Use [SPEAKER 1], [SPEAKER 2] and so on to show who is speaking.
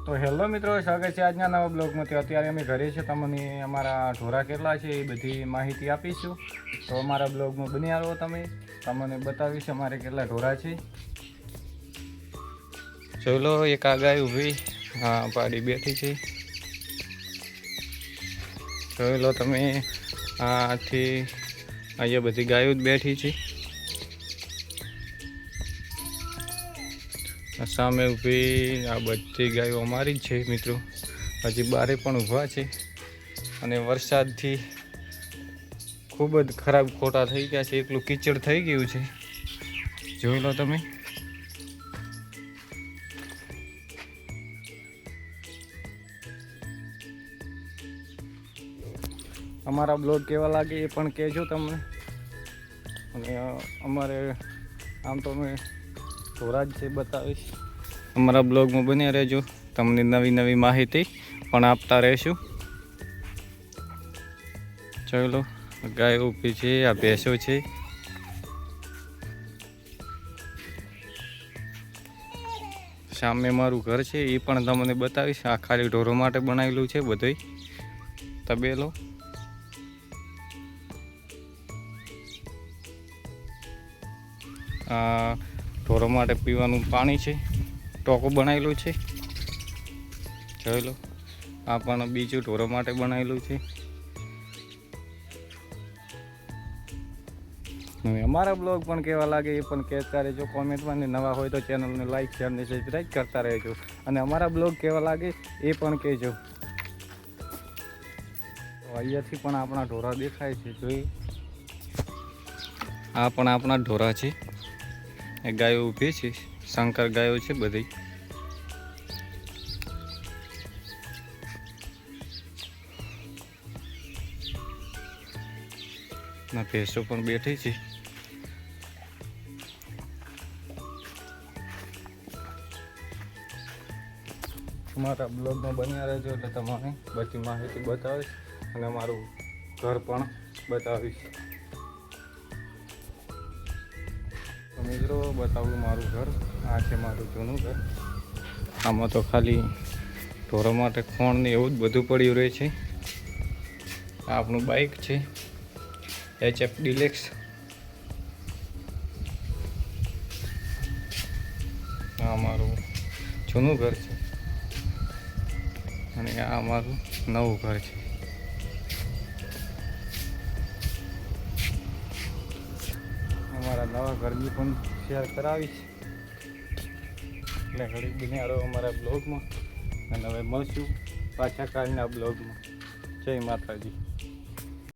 [SPEAKER 1] તો હેલો મિત્રો, સ્વાગત છે આજના નવા બ્લોગમાં. તો અત્યારે અમે ઘરે છે, તમને અમારા ઢોરા કેટલા છે એ બધી માહિતી આપીશું. તો અમારા બ્લોગમાં બન્યા રહો, તમને બતાવીશ અમારે કેટલા ઢોરા છે. ચલો, એક આ ગાય ઊભી, હા પાડી બેઠી છે. જોઈ લો તમે, આથી અહીંયા બધી ગાયો જ બેઠી છે. સામે ઊભી આ બધી ગાયો અમારી જ છે મિત્રો. હજી બારે પણ ઊભા છે અને વરસાદથી ખૂબ જ ખરાબ ખોટા થઈ ગયા છે. એટલું કીચડ થઈ ગયું છે, જોઈ લો તમે. અમારા બ્લોગ કેવા લાગે એ પણ કહેજો તમને. અને અમારે આમ તો અમે ઢોરા જ છે, બતાવીશ. અમારા બ્લોગમાં બન્યા રહેજો, તમને નવી નવી માહિતી પણ આપતા રહીશું. ચલો, ગાય ઊભી છે, આ ભેંસો છે. સામે મારું ઘર છે એ પણ તમને બતાવીશ. આ ખાલી ઢોરો માટે બનાવેલું છે બધું તબેલો. આ ઢોરો માટે પીવાનું પાણી છે, ટોકો બનાવેલું છે, જોઈ લો. આ પણ બીજું ઢોરો માટે બનાવેલું છે. અમારા બ્લોગ પણ કેવા લાગે એ પણ કહેતા રહેજો કોમેન્ટમાં. ને નવા હોય તો ચેનલને લાઈક શેર ને સબસ્ક્રાઈબ કરતા રહેજો. અને અમારા બ્લોગ કેવા લાગે એ પણ કહેજો. અહીંયાથી પણ આપણા ઢોરા દેખાય છે, જોઈ. આ પણ આપણા ઢોરા છે. એ ગાયો ઊભી છે, શંકર ગાયો છે બધી. ના ભેંસો પણ બેઠી છે. અમારા બ્લોગમાં બન્યા રહેજો એટલે તમને બધી માહિતી બતાવીશ અને મારું ઘર પણ બતાવીશ. તો મિત્રો, બતાવું મારું ઘર. આ છે મારું જૂનું ઘર. આમાં તો ખાલી ઢોરો માટે ખોણ ને એવું જ બધું પડ્યું રહે છે. આ આપણું બાઇક છે, HF ડિલેક્સ. આ મારું જૂનું ઘર છે અને આ અમારું નવું ઘર છે. અમારા નવા ઘરની પણ શેર કરાવીશ. એટલે ઘડી બન્યા રહો અમારા બ્લોગમાં. અને હવે મળશું પાછા કાલના બ્લોગમાં. જય માતાજી.